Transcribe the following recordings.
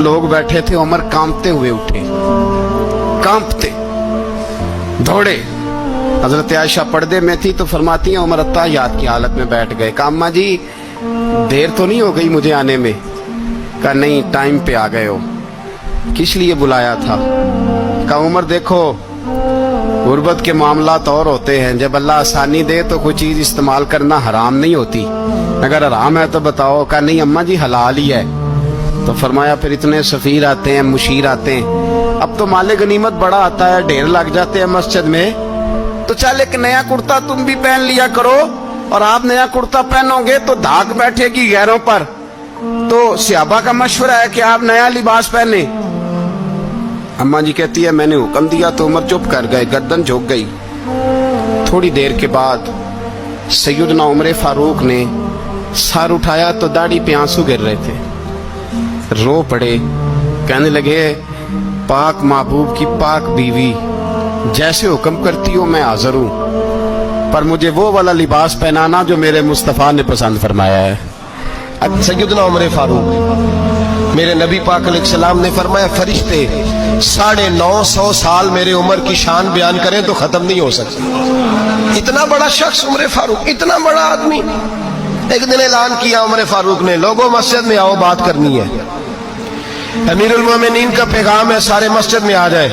लोग बैठे थे, उमर कांपते हुए उठे, कांपते दौड़े। हजरत आयशा पर्दे में थी तो फरमाती हैं उमर अत्ताहियात की हालत में बैठ गए। कहा अम्मा जी देर तो नहीं हो गई मुझे आने में? कहा नहीं, टाइम पे आ गए हो। किस लिए बुलाया था? कहा उमर देखो, गुर्बत के मामलात और होते हैं, जब अल्लाह आसानी दे तो कोई चीज इस्तेमाल करना हराम नहीं होती, अगर हराम है तो बताओ। कहा नहीं अम्मा जी हलाल ही है। तो फरमाया फिर इतने सफीर आते हैं, मुशीर आते हैं, अब तो माले गनीमत बड़ा आता है, ढेर लग जाते हैं मस्जिद में, तो चल एक नया कुर्ता तुम भी पहन लिया करो, और आप नया कुर्ता पहनोगे तो धाक बैठेगी गैरों पर। तो सहाबा का मशवरा है कि आप नया लिबास पहने। अम्मा जी कहती है मैंने हुक्म दिया तो उमर चुप कर गए, गर्दन झुक गई। थोड़ी देर के बाद सैयदना उमर फारूक ने सर उठाया तो दाढ़ी पे आंसू गिर रहे थे, रो पड़े। कहने लगे पाक महबूब की पाक बीवी, जैसे हुक्म करती हो मैं हाजिर हूं, पर मुझे वो वाला लिबास पहनाना जो मेरे मुस्तफा ने पसंद फरमाया है। अब सैयदना उमर फारूक, मेरे नबी पाक अलैहिस्सलाम ने फरमाया फरिश्ते 950 साल मेरे उमर की शान बयान करें तो खत्म नहीं हो सकती। इतना बड़ा शख्स उमर फारूक, इतना बड़ा आदमी। एक दिन ऐलान किया उमर फारूक ने, लोगों मस्जिद में आओ, बात करनी है। अमीरुल मोमिनीन का पैगाम है, सारे मस्जिद में आ जाए।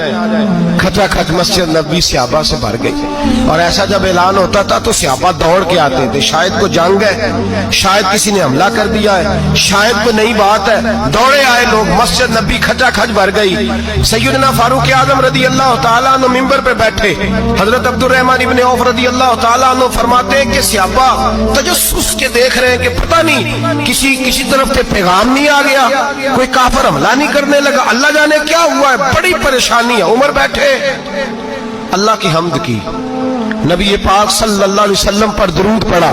खचाखच मस्जिद नबी सहाबा से भर गई, और ऐसा जब ऐलान होता था तो सहाबा दौड़ के आते थे। शायद को जंग है, शायद किसी ने हमला कर दिया है, शायद कोई नई बात है, दौड़े आए लोग, मस्जिद नबी खचाखच भर गई। सैयदना फारूक आजम रदी अल्लाह तआला अन्हु मिंबर पे बैठे, हजरत अब्दुर रहमान इब्ने औफ रदी अल्लाह तआला अन्हु फरमाते हैं कि सहाबा तजस्सुस के देख रहे हैं कि पता नहीं किसी तरफ से पैगाम नहीं आ गया, कोई काफिर हमला नहीं करने लगा, अल्लाह जाने क्या हुआ है, बड़ी परेशानी है। उमर बैठे, अल्लाह की हम्द की, नबी पाक सल्लल्लाहु अलैहि वसल्लम पर दुरूद पढ़ा।